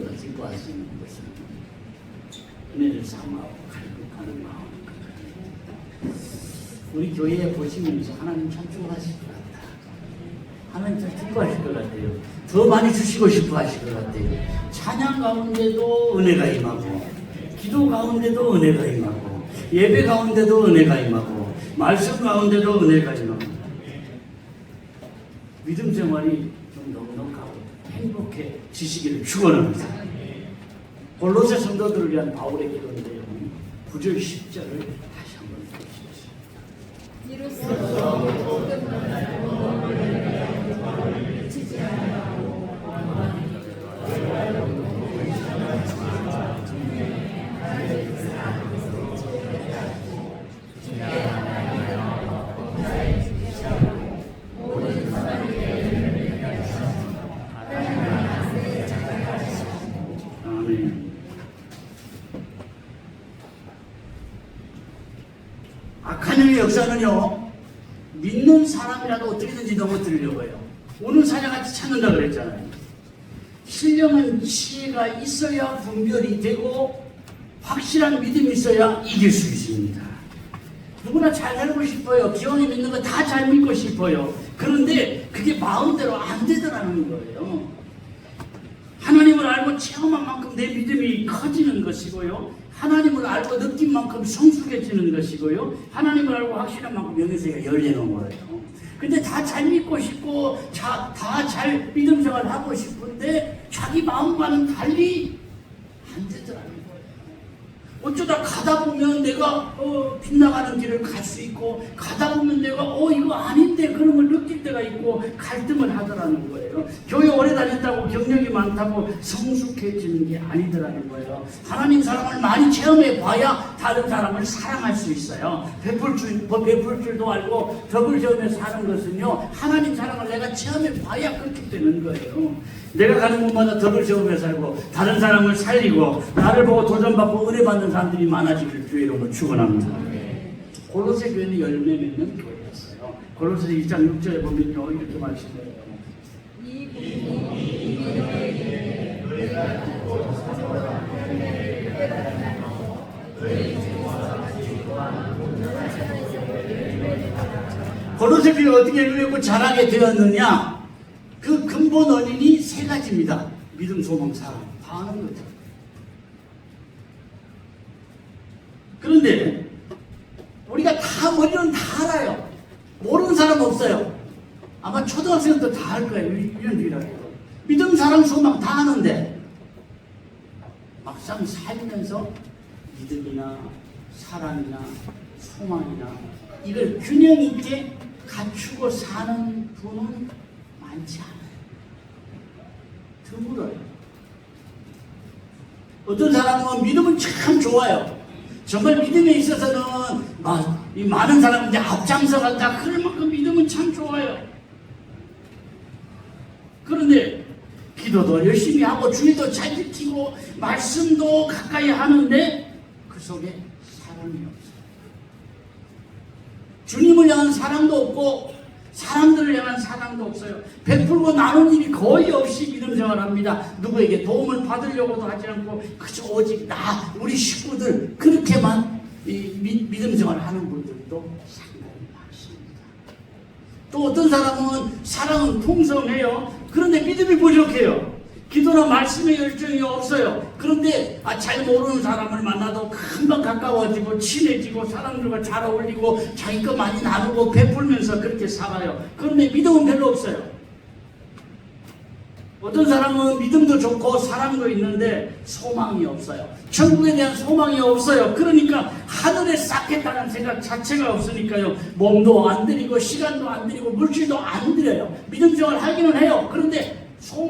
마음보다 기뻐할 수 있는 것은 은혜를 사모하고 갈급하는 마음. 우리 교회에 보시면서 하나님 참 좋아하실 것 같다. 하나님 참 기뻐하실 것 같아요. 더 많이 주시고 싶어 하실 것 같아요. 찬양 가운데도 은혜가 임하고, 기도 가운데도 은혜가 임하고, 예배 가운데도 은혜가 임하고, 말씀 가운데도 은혜가 임하고, 믿음 생활이 좀 넉넉하고 행복해지시기를 축원합니다. 골로새 성도들을 위한 바울의 기도인데요. 9절 10절을 다시 한번 보십시오. 악한 역사는요, 믿는 사람이라도 어떻게든지 넘어뜨리려고 해요. 오늘 사자같이 찾는다 그랬잖아요. 신령한 지혜가 있어야 분별이 되고 확실한 믿음이 있어야 이길 수 있습니다. 누구나 잘 살고 싶어요. 기왕에 믿는 거 다 잘 믿고 싶어요. 그런데 그게 마음대로 안 되더라는 거예요. 하나님을 알고 체험한 만큼 내 믿음이 커지는 것이고요. 하나님을 알고 느낀 만큼 성숙해지는 것이고요. 하나님을 알고 확실한 만큼 영에서가 열리는 거예요. 근데 다 잘 믿고 싶고 다 잘 믿음 생활을 하고 싶은데 자기 마음과는 달리 안 되더라는 거예요. 어쩌다 가다 보면 내가 빗나가는 길을 갈 수 있고, 가다 보면 내가 이거 아닌데 그런 걸 느낄 때가 있고 갈등을 하더라는 거예요. 교회 오래 다녔다고 경력이 많다고 성숙해지는 게 아니더라는 거예요. 하나님 사랑을 많이 체험해 봐야 다른 사람을 사랑할 수 있어요. 베풀 줄도 알고 덕을 지으며 사는 것은요, 하나님 사랑을 내가 체험해 봐야 그렇게 되는 거예요. 내가 가는 곳마다 덕을 지으며 살고 다른 사람을 살리고 나를 보고 도전받고 은혜 받는 사람들이 많아지길 주의 이름으로 축원합니다. 골로새 교회는 열매 맺는 교회였어요. 골로새 2장 6절에 보면요, 이렇게 말씀해요. 골로새 교회가 어떻게 열매 맺고 자라게 되었느냐? 그 근본 원인이 세 가지입니다. 믿음, 소망, 사랑. 다 아는 거죠. 그런데 우리가 다 머리는 다 알아요. 모르는 사람 없어요. 아마 초등학생도 다 알 거예요. 1년 뒤라고. 믿음, 사랑, 소망 다 아는데 막상 살면서 믿음이나 사랑이나 소망이나 이걸 균형 있게 갖추고 사는 분은 많지 않아요. 드물어요. 어떤 사람은 믿음은 참 좋아요. 정말 믿음에 있어서는 이 많은 사람들이 앞장서 간다. 그럴 만큼 믿음은 참 좋아요. 그런데 기도도 열심히 하고 주의도 잘 지키고 말씀도 가까이 하는데 그 속에 사랑이 없어요. 주님을 향한 사랑도 없고 사람들을 향한 사랑도 없어요. 베풀고 나눈 일이 거의 없이 믿음 생활합니다. 누구에게 도움을 받으려고도 하지 않고 그저 오직 우리 식구들 그렇게만 믿음 생활을 하는 분들도 상당히 많습니다. 또 어떤 사람은 사랑은 풍성해요. 그런데 믿음이 부족해요. 기도나 말씀의 열정이 없어요. 그런데 잘 모르는 사람을 만나도 금방 가까워지고 친해지고 사람들과 잘 어울리고 자기 거 많이 나누고 베풀면서 그렇게 살아요. 그런데 믿음은 별로 없어요. 어떤 사람은 믿음도 좋고 사랑도 있는데 소망이 없어요. 천국에 대한 소망이 없어요. 그러니까 하늘에 쌓겠다는 생각 자체가 없으니까요. 몸도 안 들이고 시간도 안 들이고 물질도 안 들여요. 믿음 생활을 하기는 해요. 그런데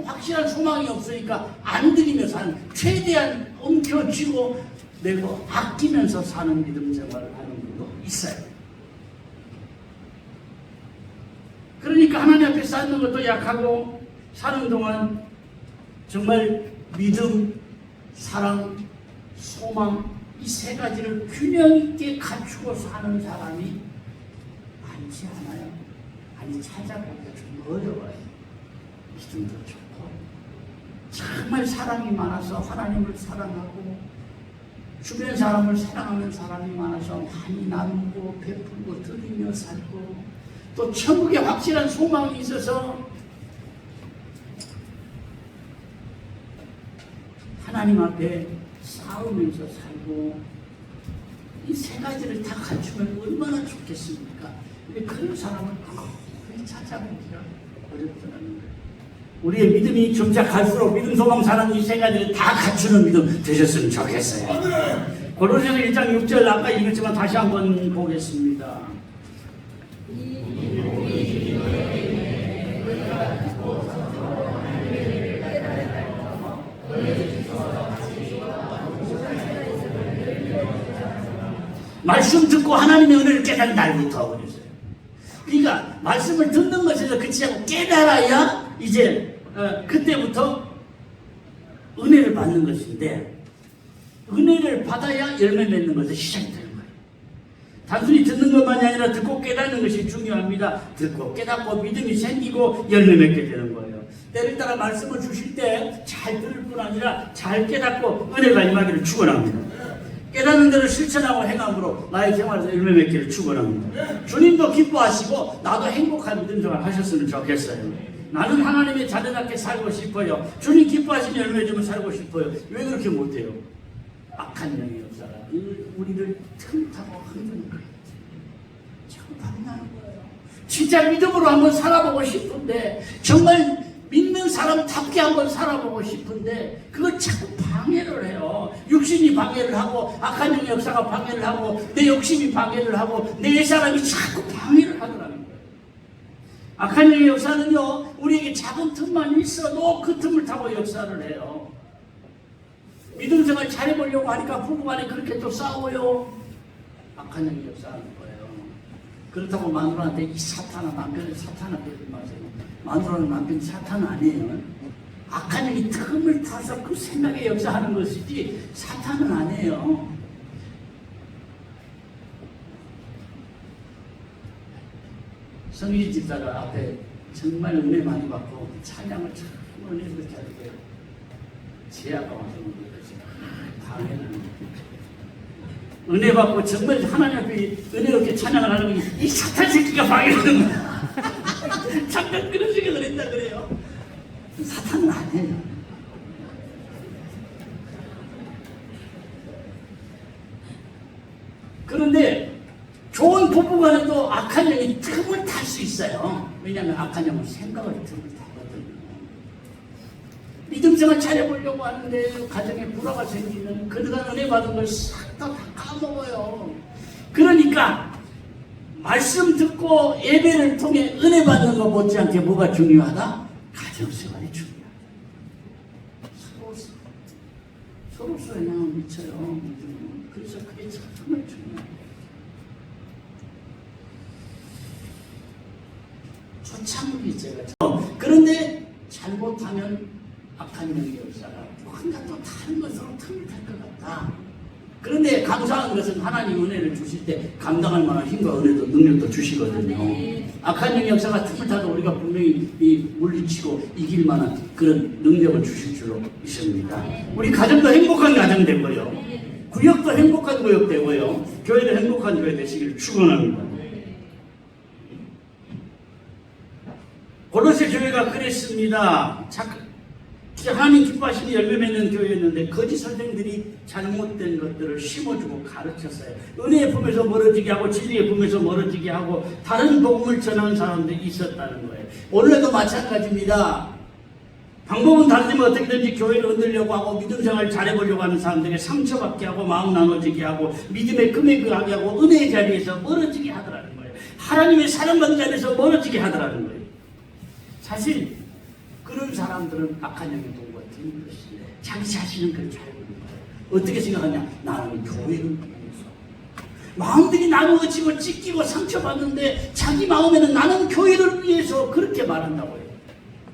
확실한 소망이 없으니까 안 들이며 사는, 최대한 움켜쥐고 내고 아끼면서 사는 믿음 생활을 하는 분도 있어요. 그러니까 하나님 앞에 쌓는 것도 약하고 사는 동안 정말 믿음, 사랑, 소망 이 세 가지를 균형 있게 갖추고 사는 사람이 많지 않아요. 아니 찾아보기가 좀 어려워요. 믿음도 좋고 정말 사랑이 많아서 하나님을 사랑하고 주변 사람을 사랑하는 사람이 많아서 많이 나누고 베풀고 드리며 살고 또 천국에 확실한 소망이 있어서 하나님 앞에 싸우면서 살고 이 세 가지를 다 갖추면 얼마나 좋겠습니까? 근데 그런 사람을 거의 찾아보기가 어렵더라는 거예요. 우리의 믿음이 점작할수록 믿음, 소망, 사랑 이 세 가지를 다 갖추는 믿음 되셨으면 좋겠어요. 고린도서 1장 6절 아까 읽었지만 다시 한번 보겠습니다. 말씀 듣고 하나님의 은혜를 깨달은 날부터 그랬어요. 그러니까 말씀을 듣는 것에서 그치지 않고 깨달아야 이제 그때부터 은혜를 받는 것인데 은혜를 받아야 열매 맺는 것이 시작이 되는 거예요. 단순히 듣는 것만이 아니라 듣고 깨닫는 것이 중요합니다. 듣고 깨닫고 믿음이 생기고 열매 맺게 되는 거예요. 때를 따라 말씀을 주실 때 잘 들을 뿐 아니라 잘 깨닫고 은혜가 임하기를 축원합니다. 깨닫는 대로 실천하고 행함으로 나의 생활에서 열매 맺기를 축원합니다. 주님도 기뻐하시고 나도 행복한 믿음 생활 하셨으면 좋겠어요. 나는 하나님의 자녀답게 살고 싶어요. 주님 기뻐하시는 열매 좀 살고 싶어요. 왜 그렇게 못해요? 악한 영의 역사가 우리를 틈타고 흔드는 거예요. 자꾸 반응하는 거예요. 진짜 믿음으로 한번 살아보고 싶은데 정말 믿는 사람답게 한번 살아보고 싶은데 그걸 자꾸 방해를 해요. 육신이 방해를 하고 악한 영의 역사가 방해를 하고 내 욕심이 방해를 하고 내 사람이 자꾸 방해를 하더라는 거예요. 악한 영의 역사는요 우리에게 작은 틈만 있어도 그 틈을 타고 역사를 해요. 믿음 생활 잘해보려고 하니까 부부간에 그렇게 또 싸워요. 악한 영의 역사하는 거예요. 그렇다고 마누라한테 이 사탄아 남편을 사탄아 그러지 마세요. 마누라는 남편이 사탄 아니에요. 악한 영이 틈을 타서 그 생각에 역사하는 것이지 사탄은 아니에요. 성희 집사가 앞에 정말 은혜 많이 받고 찬양을 참 은혜를 잘해요. 제아가 와서 방해는 은혜 받고 정말 하나님 앞에 은혜롭게 찬양을 하는 이 사탄 새끼가 방해하는 거야. 잠깐 그런 생각을 했다 그래요. 사탄은 아니에요. 그런데 좋은 부부간에도 악한 영이 틈을 탈 수 있어요. 왜냐하면 악한 영은 생각을 틈을 타거든요. 믿음생활 차려보려고 하는데 가정에 불화가 생기는 그동안 은혜 받은 걸 싹 다 까먹어요. 그러니까 말씀 듣고 예배를 통해 은혜 받는 것 못지않게 뭐가 중요하다? 가정생활이 중요하다. 서로서 영향을 미쳐요. 그래서 그게 정말 중요해요. 초창기 제가 그런데 잘못하면 악한 영의 역사가 뭔가 또 다른 것으로 틈을 탈 것 같다. 그런데 감사한 것은 하나님 은혜를 주실 때 감당할 만한 힘과 은혜도 능력도 주시거든요. 악한 영의 역사가 틈을 타도 우리가 분명히 물리치고 이길 만한 그런 능력을 주실 줄로 믿습니다. 우리 가정도 행복한 가정 되고요. 구역도 행복한 구역 되고요. 교회도 행복한 교회 되시기를 축원합니다. 고로새 교회가 그랬습니다. 하나님 기뻐하시는 열매 맺는 교회였는데 거짓 선생들이 잘못된 것들을 심어주고 가르쳤어요. 은혜의 품에서 멀어지게 하고 진리의 품에서 멀어지게 하고 다른 복음을 전하는 사람들이 있었다는 거예요. 오늘도 마찬가지입니다. 방법은 다르지만 어떻게든지 교회를 흔들려고 하고 믿음 생활을 잘해보려고 하는 사람들에게 상처받게 하고 마음 나눠지게 하고 믿음의 금에 그하게 하고 은혜의 자리에서 멀어지게 하더라는 거예요. 하나님의 사랑받는 자리에서 멀어지게 하더라는 거예요. 사실 그런 사람들은 악한 영의 도구가 되는 것인데 자기 자신은 그걸 잘 모르는 거예요. 어떻게 생각하냐? 나는 교회를 위해서 마음들이 나누어지고 찢기고 상처받는데 자기 마음에는 나는 교회를 위해서 그렇게 말한다고 해요.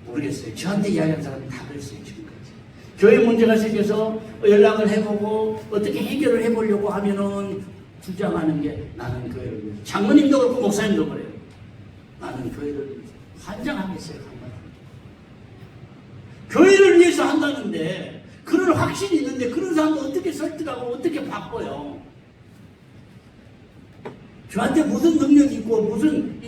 모르겠어요. 저한테 이야기하는 사람이 다 그랬어요. 지금까지 교회 문제가 생겨서 연락을 해보고 어떻게 해결을 해보려고 하면은 주장하는 게 나는 교회를 위해서. 장모님도 그렇고 목사님도 그래요. 나는 교회를 위해서. 환장하겠어요. 교회를 위해서 한다는데 그런 확신이 있는데 그런 사람도 어떻게 설득하고 어떻게 바꿔요? 저한테 무슨 능력이 있고 무슨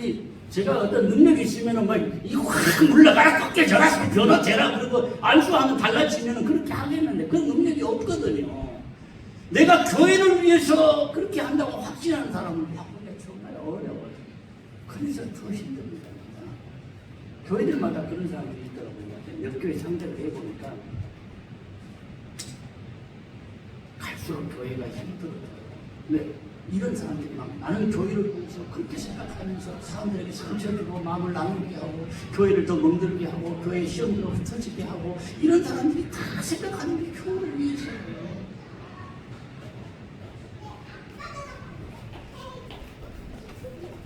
제가 어떤 능력이 있으면은 막 이거 확 물러가라 꺾여져라 변화되라 그러고 알수하면 달라지면은 그렇게 하겠는데 그 능력이 없거든요. 내가 교회를 위해서 그렇게 한다고 확신하는 사람을 바꾸기가 정말 어려워요. 그래서 더 힘듭니다. 교회들마다 그런 사람들이 있더라고요. 몇 교회 상대를 해보니까 갈수록 교회가 힘들어져요. 왜? 이런 사람들이 막 나는 교회를 위해서 그렇게 생각하면서 사람들에게 상처주고 마음을 나누게 하고 교회를 더 멍들게 하고 교회 시험도 흩어지게 하고 이런 사람들이 다 생각하는 게 교회를 위해서예요.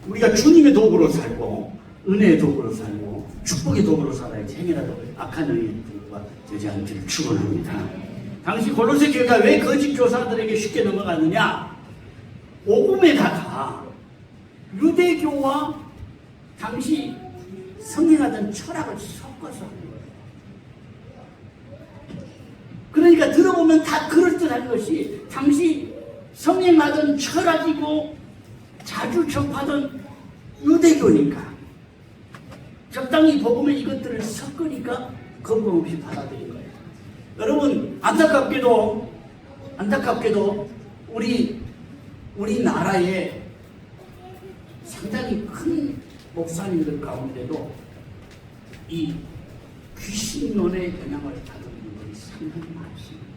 우리가 주님의 도구로 살고 은혜의 도구로 살고 축복의 도구로 살아야지 행여라도 악한 영의 도구가 되지 않기를 축원합니다. 당시 골로새 교회가 왜 거짓 교사들에게 쉽게 넘어갔느냐? 오금에다가 유대교와 당시 성행하던 철학을 섞어서 하는 거예요. 그러니까 들어보면 다 그럴듯한 것이 당시 성행하던 철학이고 자주 접하던 유대교니까 적당히 복음의 이것들을 섞으니까 거부감 없이 받아들인 거예요. 여러분 안타깝게도 우리나라에 상당히 큰 목사님들 가운데도 이 귀신론의 영향을 받은 분들이 상당히 많습니다.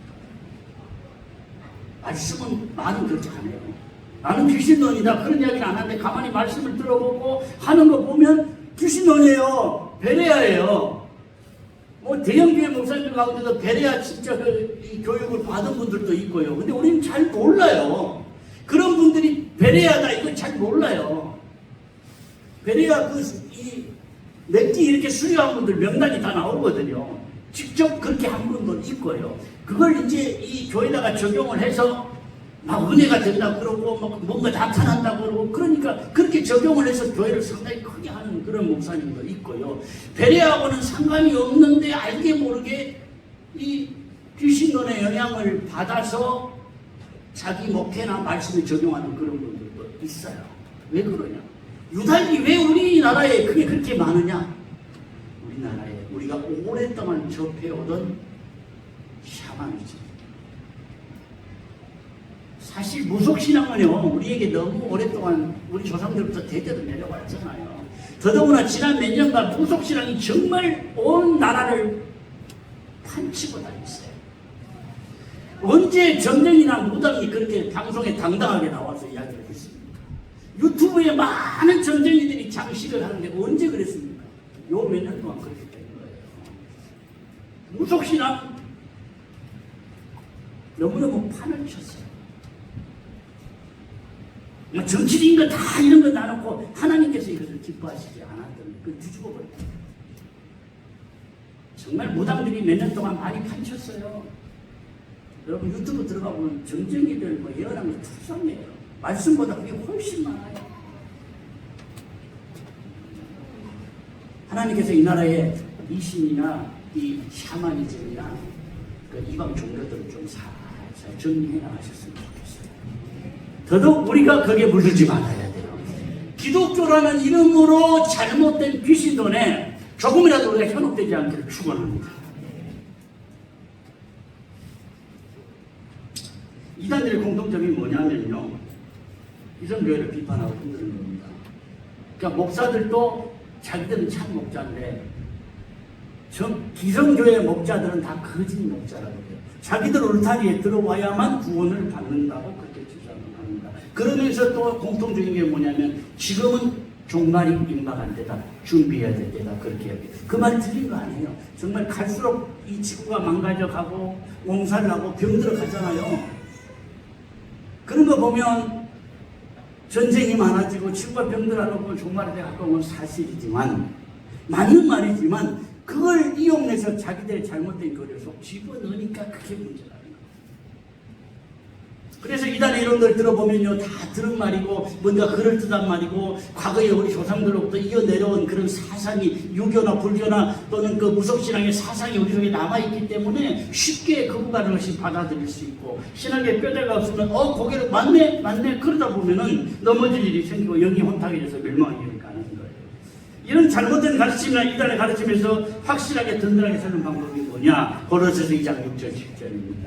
말씀은 말은 그렇지 않아요. 나는 귀신론이다 그런 이야기는 안 하는데 가만히 말씀을 들어보고 하는 거 보면 귀신론이에요. 베레아예요. 뭐 대형교회 목사님들 가운데도 베레아 진짜 이 교육을 받은 분들도 있고요. 근데 우리는 잘 몰라요. 그런 분들이 베레아다 이거 잘 몰라요. 베레아 넷기 이렇게 수료한 분들 명단이 다 나오거든요. 직접 그렇게 한 분도 있고요. 그걸 이제 이 교회다가 적용을 해서 막 은혜가 된다 그러고 막 뭔가 나타난다 그러고 그러니까 그렇게 적용을 해서 교회를 상당히 크게 하는 그런 목사님도 있고요. 베레아하고는 상관이 없는데 알게 모르게 이 귀신론의 영향을 받아서 자기 목회나 말씀에 적용하는 그런 분들도 있어요. 왜 그러냐? 유달리 왜 우리나라에 그게 그렇게 많으냐? 우리나라에 우리가 오랫동안 접해오던 샤머니즘. 사실 무속신앙은요 우리에게 너무 오랫동안 우리 조상들부터 대대로 내려왔잖아요. 더더구나 지난 몇 년간 무속신앙이 정말 온 나라를 판치고 다녔어요. 언제 전쟁이나 무당이 그렇게 방송에 당당하게 나와서 이야기를 했습니까? 유튜브에 많은 전쟁이들이 장식을 하는데 언제 그랬습니까? 요 몇 년 동안 그렇게 된 거예요. 무속신앙 너무너무 판을 쳤어요. 정치인과 다 이런 거 나놓고 하나님께서 이것을 기뻐하시지 않았던 그 뒤집어버렸어요. 정말 무당들이 몇 년 동안 많이 판쳤어요. 여러분 유튜브 들어가 보면 정쟁이들 뭐 예언한 게 투성이에요. 말씀보다 그게 훨씬 많아요. 하나님께서 이 나라에 미신이나 이 샤머니즘이나 그 이방 종교들을 좀 살살 정리해 나가셨으면 좋겠어요. 더더욱 우리가 거기에 물들지 말아야 돼요. 기독교라는 이름으로 잘못된 귀신론에 조금이라도 우리가 현혹되지 않기를 축원합니다. 이단들의 공통점이 뭐냐면요. 기성교회를 비판하고 흔드는 겁니다. 그러니까 목사들도 자기들은 참 목자인데 기성교회 목자들은 다 거짓 목자라고 해요. 자기들 울타리에 들어와야만 구원을 받는다고 그렇게 주장을 합니다. 그러면서 또 공통적인 게 뭐냐면 지금은 종말이 임박한 때다. 준비해야 될 때다. 그렇게 해요. 그 말 틀린 거 아니에요. 정말 갈수록 이 지구가 망가져가고 몸살을 하고 병들어 가잖아요. 그런 거 보면 전쟁이 많아지고 지구가 병들어가고 종말에 가까운 건 사실이지만 맞는 말이지만 그걸 이용해서 자기들의 잘못된 거를 속 집어넣으니까 그게 문제라는 거예요. 그래서 이단의 이론들 들어보면요, 다 들은 말이고 뭔가 그럴듯한 말이고 과거에 우리 조상들로부터 이어내려온 그런 사상이 유교나 불교나 또는 그 무속신앙의 사상이 우리 속에 남아있기 때문에 쉽게 거부가는 것이 받아들일 수 있고, 신학의 뼈대가 없으면 고개를 맞네 그러다 보면은 넘어질 일이 생기고 영이 혼탁해져서 멸망하기 가는 거예요. 이런 잘못된 가르침이나 이단의 가르침에서 확실하게 든든하게 사는 방법이 뭐냐? 고린도서 2장 6절 10절입니다.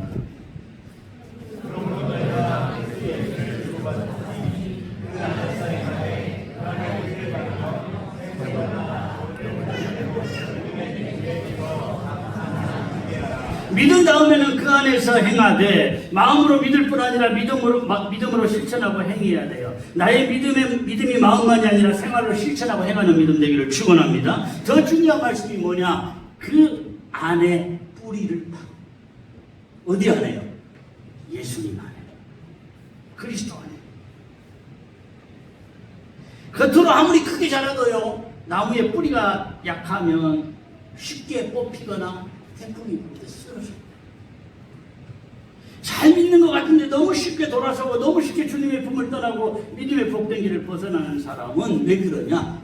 믿은 다음에는 그 안에서 행하되 마음으로 믿을 뿐 아니라 믿음으로 실천하고 행해야 돼요. 나의 믿음이 마음만이 아니라 생활로 실천하고 행하는 믿음 되기를 축원합니다. 더 중요한 말씀이 뭐냐? 그 안에 뿌리를 파고. 어디 안에요? 예수님 안에, 그리스도 안에. 겉으로 아무리 크게 자라도요, 나무의 뿌리가 약하면 쉽게 뽑히거나 태풍이 불 때 쓰러져요. 잘 믿는 것 같은데 너무 쉽게 돌아서고 너무 쉽게 주님의 품을 떠나고 믿음의 복된 길을 벗어나는 사람은 왜 그러냐?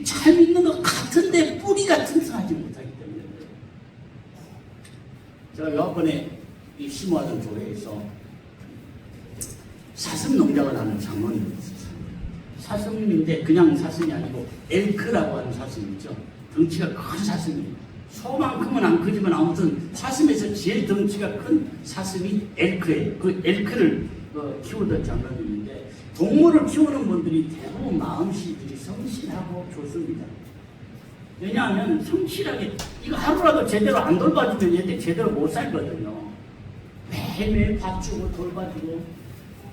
잘 믿는 것 같은데 뿌리가 튼튼하지 못하기 때문에 그래요. 제가 요번에 이 심호하던 교회에서 사슴 농장을 하는 장로님이 있었어요. 사슴인데 그냥 사슴이 아니고 엘크라고 하는 사슴이죠. 덩치가 큰 사슴이에요. 소만큼은 안 크지만 아무튼 사슴에서 제일 덩치가 큰 사슴이 엘크예요. 그 엘크를 키우던 장로님인데, 동물을 키우는 분들이 대부분 마음씨들이 성실하고 좋습니다. 왜냐하면 성실하게 이거 하루라도 제대로 안 돌봐주면 얘들 제대로 못 살거든요. 매일매일 밥 주고 돌봐주고.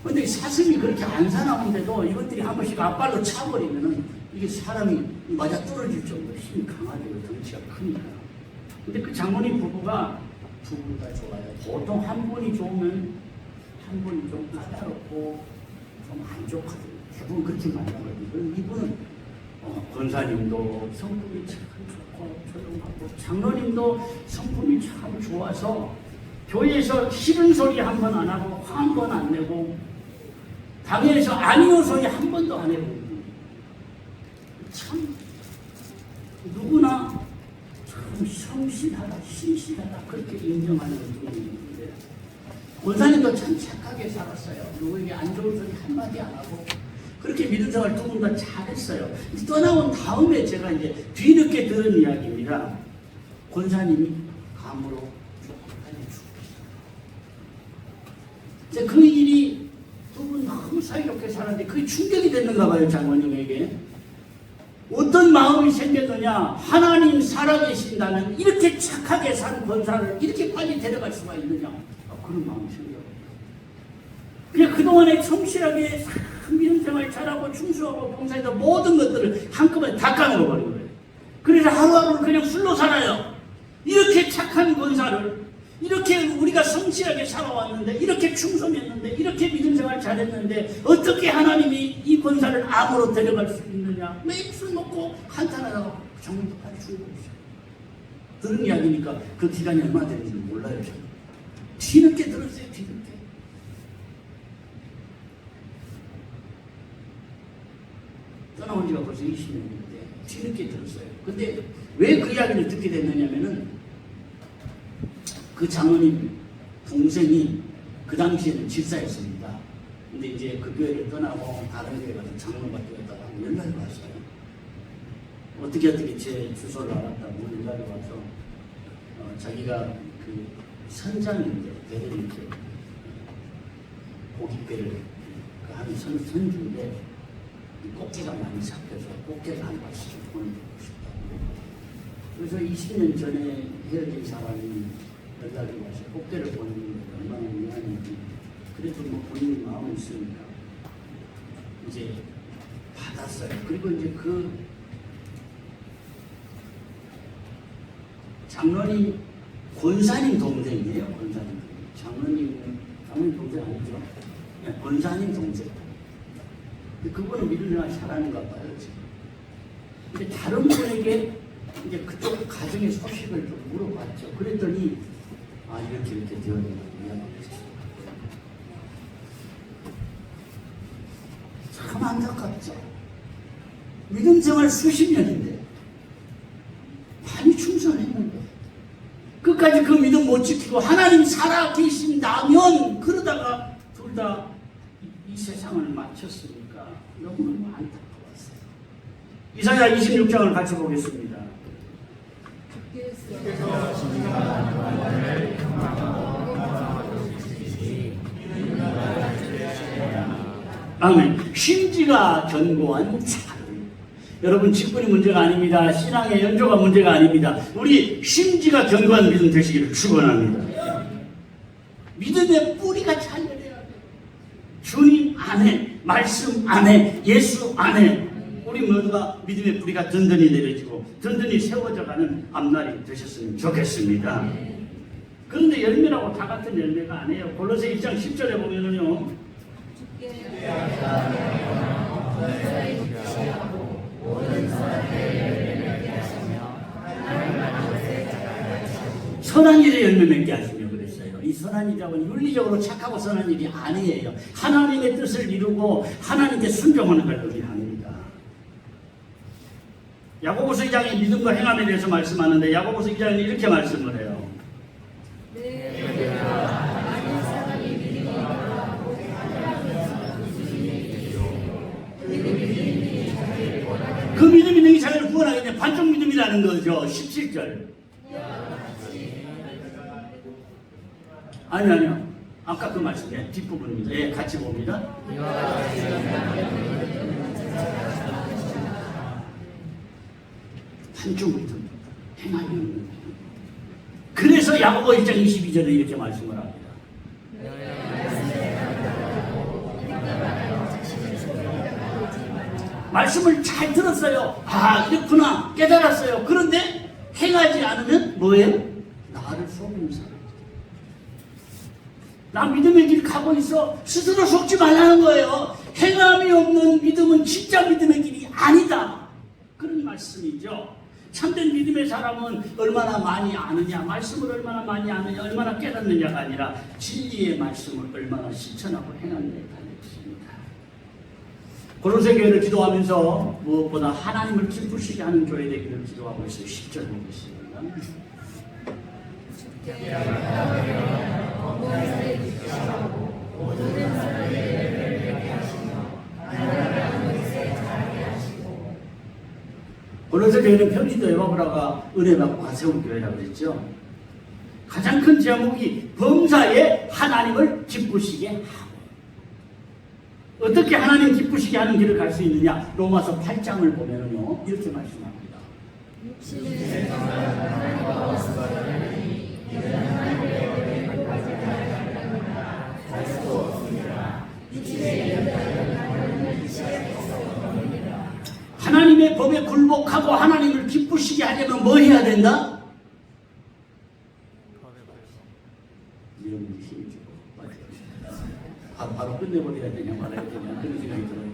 근데 사슴이 그렇게 안 사나운데도 이것들이 한 번씩 앞발로 차버리면은 이게 사람이 맞아 떨어질 정도로 힘이 강하고 덩치가 크니까. 근데 그 장모님 부부가 두 분 다 좋아요. 보통 한 분이 좋으면 한 분이 좀 까다롭고 좀 안 좋거든요. 대부분 그렇게 만나거든요. 그럼 이분은 권사님도 성품이 참 좋고 조용하고, 장로님도 성품이 참 좋아서 교회에서 싫은 소리 한 번 안 하고 화 한 번 안 내고 당회에서 아니요 소리 한 번도 안 해보고, 참 누구나 참 성실하다 신실하다 그렇게 인정하는 분인데, 권사님도 참 착하게 살았어요. 누구에게 안 좋은 소리 한마디 안 하고 그렇게 믿음 생활 두 분 다 잘했어요. 떠나온 다음에 제가 이제 뒤늦게 들은 이야기입니다. 권사님이 감으로 죽었어요. 그 일이 두 분 너무 사이좋게 살았는데 그게 충격이 됐는가 봐요, 장모님에게. 어떤 마음이 생겼느냐? 하나님 살아계신다면 이렇게 착하게 산 권사를 이렇게 빨리 데려갈 수가 있느냐? 그런 마음이 생겨요. 그냥 그동안에 성실하게 믿음 생활 잘하고 충수하고 봉사해서 모든 것들을 한꺼번에 다 까먹어버린 거예요. 그래서 하루하루 그냥 술로 살아요. 이렇게 착한 권사를, 이렇게 우리가 성실하게 살아왔는데, 이렇게 충성했는데, 이렇게 믿음 생활 잘했는데 어떻게 하나님이 이 권사를 암으로 데려갈 수 있느냐? 매일 술 먹고 한탄하다가 정도 빨리 죽어버렸어요. 들은 이야기니까 그 기간이 얼마 되는지 몰라요. 저는 뒤늦게 들었어요. 뒤늦게. 떠나온 지가 벌써 20년인데 뒤늦게 들었어요. 근데 왜 그 이야기를 듣게 됐느냐면은 그 장로님 동생이 그 당시에는 집사였습니다. 근데 이제 그 교회를 떠나고 다른 교회 가서 장로가 되었다가 연락이 왔어요. 어떻게 제 주소를 알았다고 연락이 와서 자기가 그 선장인데 배를 이렇게 고깃배를 하는 선주인데 꽃게가 많이 잡혀서 꽃게를 한 발씩 보내주고 싶다고. 그래서 20년 전에 헤어진 사람이 연락이 와서 꽃게를 보내는 게 얼마나 미안한지, 그래도 뭐 본인이 마음이 있으니까 이제 받았어요. 그리고 이제 그 장로님 권사님 동생이에요. 권사님 장로님 동생 아니죠? 네, 권사님 동생. 그분은 믿음 생활 잘하는가 봐요, 지금. 근데 다른 분에게 이제 그쪽 가정의 소식을 좀 물어봤죠. 그랬더니 이렇게 되었다고 이야기했어요. 안타깝죠. 믿음 생활 수십 년인데 많이 충성했는데 끝까지 그 믿음 못 지키고 하나님 살아 계신다면 그러다가 둘 다 이 세상을 마쳤으니까 너무너무 안타까웠어요. 이사야 26장을 같이 보겠습니다. 아멘. 심지가 견고한 산. 여러분 직분이 문제가 아닙니다. 신앙의 연조가 문제가 아닙니다. 우리 심지가 견고한 믿음 되시기를 축원합니다. 믿음의 뿌리가 잘 내려야 돼요. 주님 안에, 말씀 안에, 예수 안에 우리 모두가 믿음의 뿌리가 든든히 내려지고 든든히 세워져가는 앞날이 되셨으면 좋겠습니다. 그런데 열매라고 다 같은 열매가 아니에요. 골로새 1장 10절에 보면은요. 선한 일에 열매 맺게 하시며 그랬어요. 이 선한 일이라고 윤리적으로 착하고 선한 일이 아니에요. 하나님의 뜻을 이루고 하나님께 순종하는 걸 의미합니다. 야고보서 2장에 믿음과 행함에 대해서 말씀하는데 야고보서 2장에는 이렇게 말씀을 해요. 그 믿음이 너희 자녀를 구원하겠네. 반쪽 믿음이라는 거죠. 17절. 아니요. 아까 그 말씀이에요. 뒷부분입니다. 예, 같이 봅니다. 반쪽 믿음. 행함이 없는 믿음. 그래서 야고보 1장 22절에 이렇게 말씀을 합니다. 말씀을 잘 들었어요. 아, 이렇구나. 깨달았어요. 그런데 행하지 않으면 뭐예요? 나를 속이는 사람. 나 믿음의 길 가고 있어. 스스로 속지 말라는 거예요. 행함이 없는 믿음은 진짜 믿음의 길이 아니다. 그런 말씀이죠. 참된 믿음의 사람은 얼마나 많이 아느냐, 말씀을 얼마나 많이 아느냐, 얼마나 깨닫느냐가 아니라 진리의 말씀을 얼마나 실천하고 행하느냐에 달려있습니다. 골로새 교회를 기도하면서 무엇보다 하나님을 기쁘시게 하는 교회 되기를 기도하고 있어요. 10절 보겠습니다. 골로새 교회는 편지도 에바브라가 은혜 받고 세운 교회라고 그랬죠. 가장 큰 제목이 범사에 하나님을 기쁘시게 하고. 어떻게 하나님 기쁘시게 하는 길을 갈 수 있느냐? 로마서 8장을 보면요 이렇게 말씀합니다. 하나님의 법에 굴복하고 하나님을 기쁘시게 하려면 뭐 해야 된다? 힘이 주고 바로 끝내버려야 되냐 말아야 되냐 그런 생각이 들어요.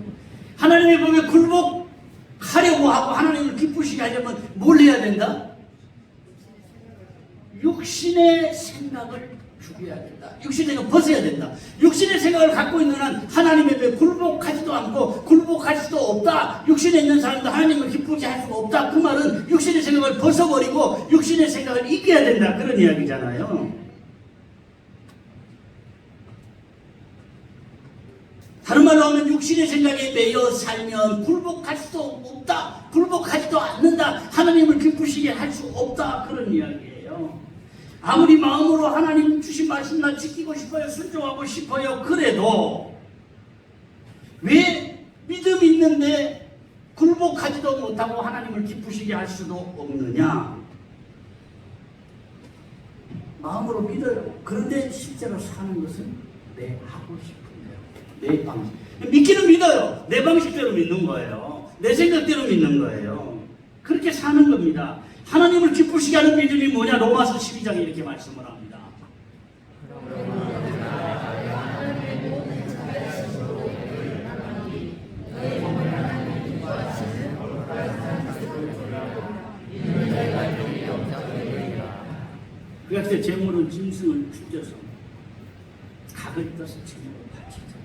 하나님의 법에 굴복하려고 하고 하나님을 기쁘시게 하려면 뭘 해야 된다? 육신의 생각을 죽여야 된다. 육신의 생각을 벗어야 된다. 육신의 생각을 갖고 있는 한 하나님의 법에 굴복하지도 않고 굴복할 수도 없다. 육신에 있는 사람도 하나님을 기쁘게 할 수가 없다. 그 말은 육신의 생각을 벗어버리고 육신의 생각을 이겨야 된다. 그런 이야기잖아요. 다른 말로 하면 육신의 생각에 매여 살면 굴복할 수도 없다. 굴복하지도 않는다. 하나님을 기쁘시게 할 수 없다. 그런 이야기예요. 아무리 마음으로 하나님 주신 말씀 나 지키고 싶어요. 순종하고 싶어요. 그래도 왜 믿음이 있는데 굴복하지도 못하고 하나님을 기쁘시게 할 수도 없느냐? 마음으로 믿어요. 그런데 실제로 사는 것은 내 하고 싶은 대로, 내 방식. 믿기는 믿어요. 내 방식대로 믿는 거예요. 내 생각대로 믿는 거예요. 그렇게 사는 겁니다. 하나님을 기쁘시게 하는 믿음이 뭐냐? 로마서 12장에 이렇게 말씀을 합니다. 그때 재물은 짐승을 죽여서 각을 떠서 재물을 바치잖아요.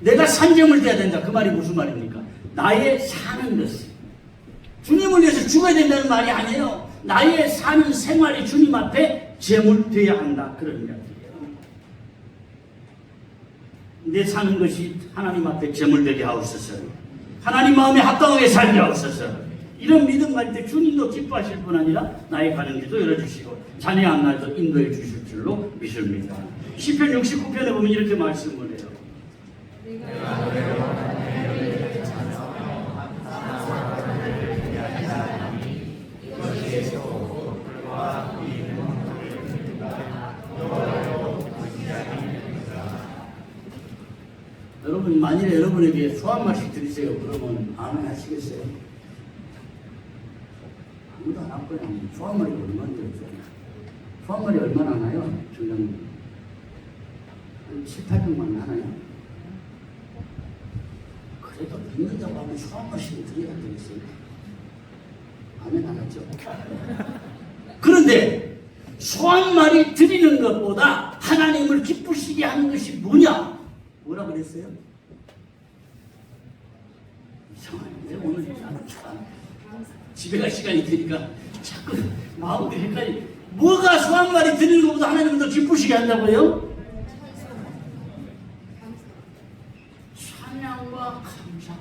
내가 산재물 돼야 된다. 그 말이 무슨 말입니까? 나의 사는 것이. 주님을 위해서 죽어야 된다는 말이 아니에요. 나의 사는 생활이 주님 앞에 제물되어야 한다. 그런 이야기예요. 내 사는 것이 하나님 앞에 제물되게 하옵소서. 하나님 마음에 합당하게 살게 하옵소서. 이런 믿음 가질 때 주님도 기뻐하실 뿐 아니라 나의 가는 길도 열어주시고 자녀 앞날도 인도해 주실 줄로 믿습니다. 시편 69편에 보면 이렇게 말씀을 해요. 여러분, 만일에 여러분에게 소 한 마리씩 드리세요. 그러면 아멘 하시겠어요? 아무도 안 할 거야. 소 한 마리가 얼마나 들었어요? 소 한 마리 얼마나 하나요? 중장님. 한 7, 800만 하나요? 그래도 믿는다고 하면 소 한 마리씩 드려야 되겠어요? 아멘 안 하죠? 그런데 소 한 마리 드리는 것보다 하나님을 기쁘시게 하는 것이 뭐냐? 뭐라 그랬어요? 이상한데 오늘 참 집에 갈 시간이 되니까 자꾸 마음이 헷갈리. 뭐가 소 한 마리 드리는 것보다 하나님을 더 기쁘시게 한다고요? 찬양과 감사.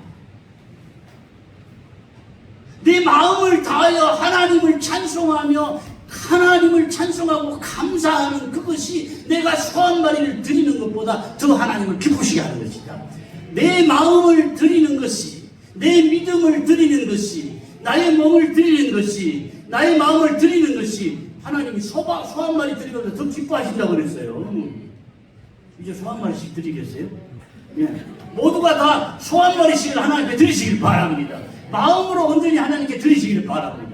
내 마음을 다하여 하나님을 찬송하며 하나님을 찬송하고 감사하는 그것이 내가 소 한 마리를 드리는 것보다 더 하나님을 기쁘시게 하는 것이다. 내 마음을 드리는 것이, 내 믿음을 드리는 것이, 나의 몸을 드리는 것이, 나의 마음을 드리는 것이 하나님이 소 한 마리 드리면 더 기뻐하신다고 그랬어요. 이제 소 한 마리씩 드리겠어요? 예. 모두가 다 소 한 마리씩을 하나님께 드리시길 바랍니다. 마음으로 온전히 하나님께 드리시길 바랍니다.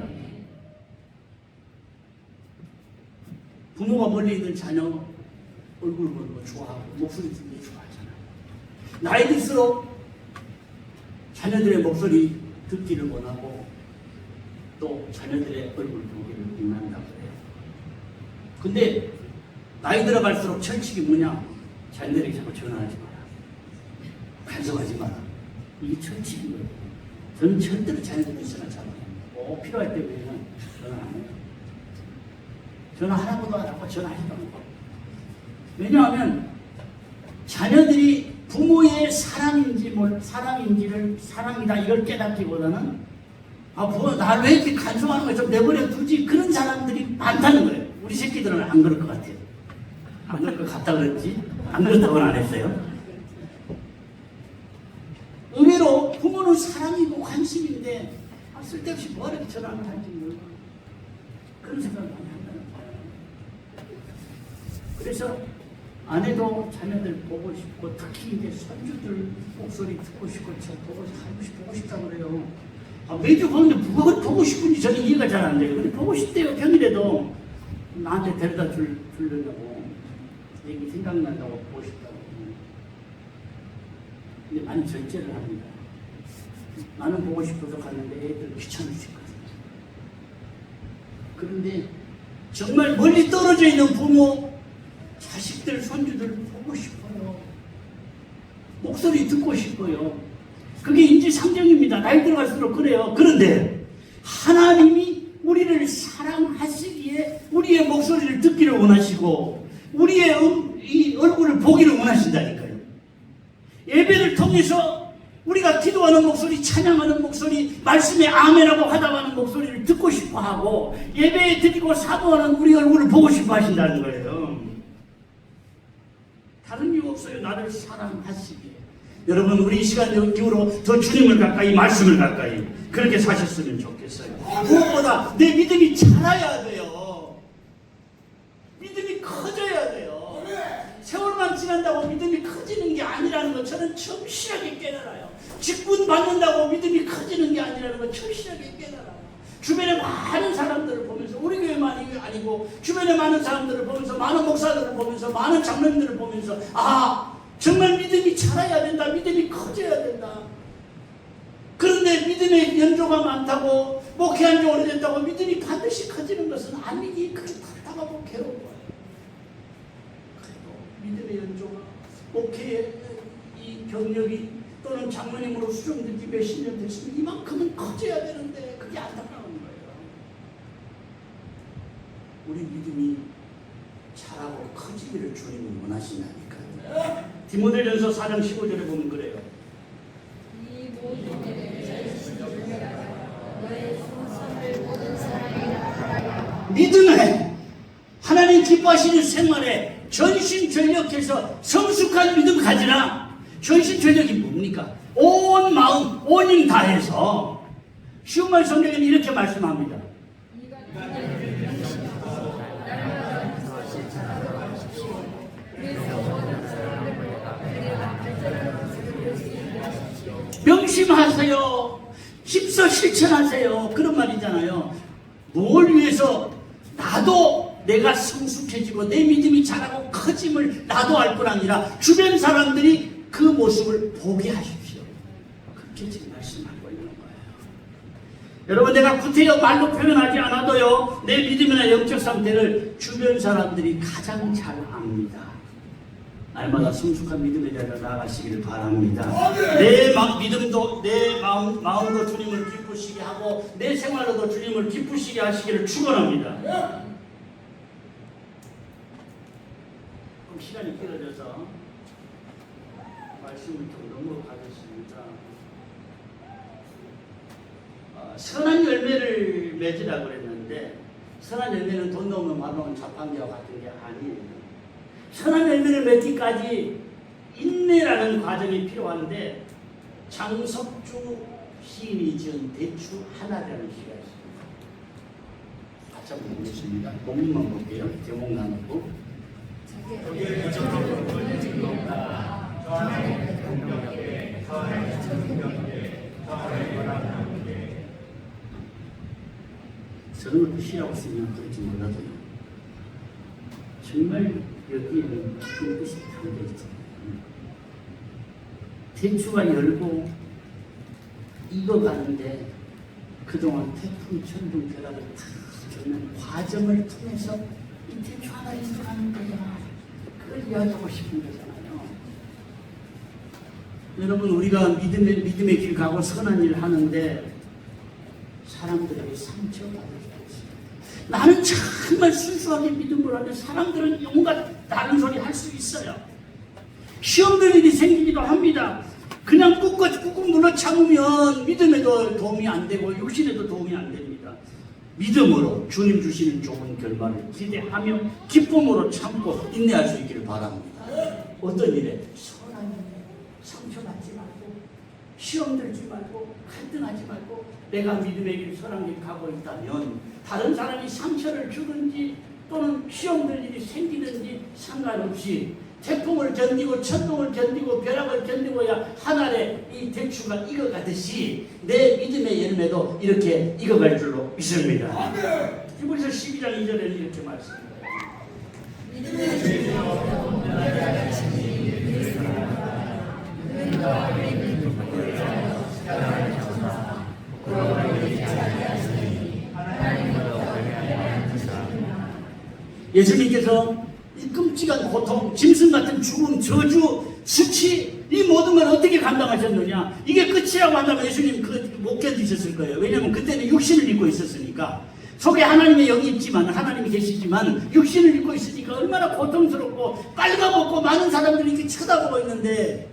부모가 멀리 있는 자녀 얼굴 보는 거 좋아하고 목소리 듣는 거 좋아하잖아요. 나이 들수록 자녀들의 목소리 듣기를 원하고 또 자녀들의 얼굴 보기를 원한다고 해요. 근데 나이 들어갈수록 철칙이 뭐냐? 자녀들에게 자꾸 전화하지 마라. 간섭하지 마라. 이게 철칙인 거예요. 저는 절대로 자녀들에게 전화 잘 안 해요. 필요할 때 왜냐면 전화 안 해요. 전화하라고도 안 하고 전화하지도 않고. 왜냐하면 자녀들이 부모의 사랑인지를 사랑이다 이걸 깨닫기보다는 부모 나를 왜 이렇게 간섭하는 거야 좀 내버려 두지 그런 사람들이 많다는 거예요. 우리 새끼들은 안 그럴 것 같아요. 안 그럴 것 같다 그랬지? 안 그렇다고는 안 했어요. 의외로 부모는 사랑이고 관심인데 쓸데없이 뭐 이렇게 전화를 할지 모르고 그런 생각을 많이 한다는 거예요. 그래서 아내도 자녀들 보고 싶고 특히 이제 손주들 목소리 듣고 싶고 참 보고 싶다고 그래요. 매주 보는데 뭐가 보고 싶은지 저는 이해가 잘 안 돼요. 근데 보고 싶대요. 평일에도 나한테 데려다 주려고 얘기 생각난다고 보고 싶다고. 근데 많이 절제를 합니다. 나는 보고 싶어서 갔는데 애들 귀찮을 수 있거든요. 그런데 정말 멀리 떨어져 있는 부모, 자식들, 손주들 보고 싶어요. 목소리 듣고 싶어요. 그게 인지상정입니다. 나이 들어갈수록 그래요. 그런데 하나님이 우리를 사랑하시기에 우리의 목소리를 듣기를 원하시고 우리의 이 얼굴을 보기를 원하신다니까요. 예배를 통해서 우리가 기도하는 목소리, 찬양하는 목소리, 말씀에 아멘하고 화답하는 목소리를 듣고 싶어하고 예배에 드리고 사모하는 우리 얼굴을 보고 싶어 하신다는 거예요. 다른 이유 없어요. 나를 사랑하시기에. 여러분 우리 이 시간 이후로 더 주님을 가까이 말씀을 가까이 그렇게 사셨으면 좋겠어요. 무엇보다 내 믿음이 자라야 돼요. 믿음이 커져야 돼요. 세월만 지난다고 믿음이 커지는 게 아니라는 거 저는 충실하게 깨달아요. 직분 받는다고 믿음이 커지는 게 아니라는 거 충실하게 깨달아요. 주변에 많은 사람들을 보면서 우리 교회만이 아니고 주변에 많은 사람들을 보면서 많은 목사들을 보면서 많은 장로님들을 보면서 정말 믿음이 자라야 된다. 믿음이 커져야 된다. 그런데 믿음의 연조가 많다고 목회한 지 오래됐다고 믿음이 반드시 커지는 것은 아니기 그게 답답하고 괴로운 거예요. 그래도 믿음의 연조가 목회의 이 경력이 또는 장로님으로 수정된 지 몇십 년 됐으면 이만큼은 커져야 되는데 그게 안타까운 거예요. 우리 믿음이 자라고 커지기를 주님이 원하신다니까요. 디모데전서 4장 15절에 보면 그래요. 이 모든 일을 너의 성선을 모든 사람에게 나타나게 믿음에 하나님 기뻐하시는 생활에 전심전력해서 성숙한 믿음 가지라. 전심전력이 뭡니까? 온 마음, 온 힘 다해서. 쉬운 말 성경에는 이렇게 말씀합니다. 명심하세요. 힘써 실천하세요. 그런 말이잖아요. 뭘 위해서? 나도 내가 성숙해지고 내 믿음이 자라고 커짐을 나도 알 뿐 아니라 주변 사람들이 그 모습을 보게 하십시오. 그렇게 지금 말씀하고 있는 거예요. 여러분, 내가 구태여 말로 표현하지 않아도요, 내 믿음이나 영적 상태를 주변 사람들이 가장 잘 압니다. 날마다 성숙한 믿음의 자리로 나아가시기를 바랍니다. 내 믿음도, 내 마음도 주님을 기쁘시게 하고 내 생활로도 주님을 기쁘시게 하시기를 축원합니다. 그럼 시간이 길어져서 말씀을 좀 넘어가겠습니다. 선한 열매를 맺으라고 그랬는데, 선한 열매는 돈 넣으면 맛없는 자판기와 같은 게 아니에요. 선한 열매를 맺기까지 인내라는 과정이 필요한데, 장석주 시인이 지은 대추 하나라는 시가 있습니다. 같이 한번 보겠습니다. 본문만 볼게요. 제목 나누고. 저는 그 시라고 쓰면 그렇지 몰라도요. 정말 여기에는 깊은 뜻이 담겨 있잖아요. 대추가 열고 익어가는데 그동안 태풍, 천둥, 벼락을 다 겪는 과정을 통해서 이 대추 하나 익어가는 거야. 그걸 이야기하고 싶은 거잖아요. 여러분, 우리가 믿음의 길 가고 선한 일을 하는데 사람들에게 상처받을 수 있어요. 나는 정말 순수하게 믿음을 하는데 사람들은 온갖 다른 소리 할 수 있어요. 시험될 일이 생기기도 합니다. 그냥 꾹꾹 눌러 참으면 믿음에도 도움이 안 되고 육신에도 도움이 안 됩니다. 믿음으로 주님 주시는 좋은 결과를 기대하며 기쁨으로 참고 인내할 수 있기를 바랍니다. 어떤 일에? 선한 일에 상처받지 말고 시험 들지 말고 갈등하지 말고 내가 믿음의 길 선한 길 가고 있다면 다른 사람이 상처를 주든지 또는 시험 들 일이 생기든지 상관없이 태풍을 견디고 천둥을 견디고 벼락을 견디고야 한 알에 이 대추가 익어가듯이 내 믿음의 열매도 이렇게 익어갈 줄로 믿습니다. 히브리서 12장 2절에는 이렇게 말씀합니다. 예수님께서 이 끔찍한 고통, 짐승 같은 죽음, 저주, 수치, 이 모든 걸 어떻게 감당하셨느냐? 이게 끝이라고 한다면 예수님 못 견디셨을 거예요. 왜냐하면 그때는 육신을 입고 있었으니까. 속에 하나님의 영이 있지만, 하나님이 계시지만 육신을 입고 있으니까 얼마나 고통스럽고 빨가벗고 많은 사람들이 이렇게 쳐다보고 있는데,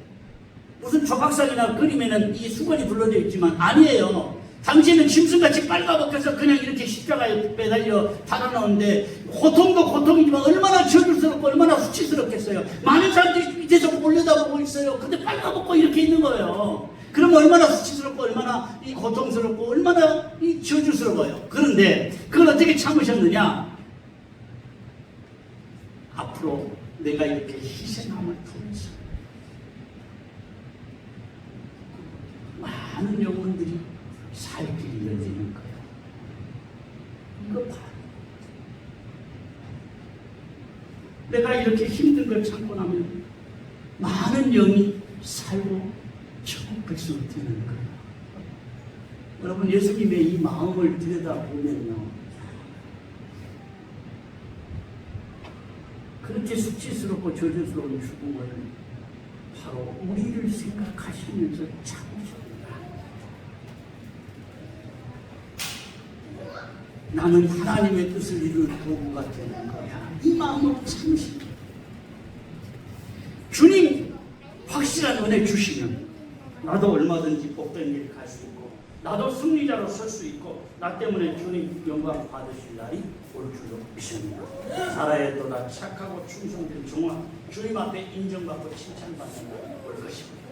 무슨 조각상이나 그림에는 이 수건이 둘러져 있지만 아니에요. 당시에는 짐승같이 빨가벗겨서 그냥 이렇게 십자가에 매달려 달아나오는데 고통도 고통이지만 얼마나 저주스럽고 얼마나 수치스럽겠어요. 많은 사람들이 밑에서 올려다보고 있어요. 근데 빨가벗고 이렇게 있는 거예요. 그러면 얼마나 수치스럽고 얼마나 이 고통스럽고 얼마나 이 저주스러워요. 그런데 그걸 어떻게 참으셨느냐? 앞으로 내가 이렇게 희생함을 통해서 많은 영혼들이 살 길이 열리는 거예요. 이거 봐. 내가 이렇게 힘든 걸 참고 나면 많은 영이 살고 천국 백성이 되는 거예요. 여러분, 예수님의 이 마음을 들여다보면요, 그렇게 수치스럽고 저주스러운 죽음을 바로 우리를 생각하시면서 참으십니다. 나는 하나님의 뜻을 이룰 도구가 되는 거야. 이 마음으로 참으십니다. 주님 확실한 은혜 주시면 나도 얼마든지 복된 길 갈 수 있고 나도 승리자로 설 수 있고 나 때문에 주님 영광 받으실 날이 올 줄로 믿습니다. 살아야 또다 착하고 충성된 종아 주님 앞에 인정받고 칭찬받는 날이 올 것입니다.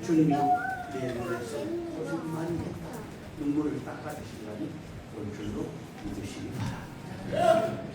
주님이 내 눈에서 고생 많이 했다 눈물을 닦아주실 날이 올 줄로 믿으시기 바랍니다.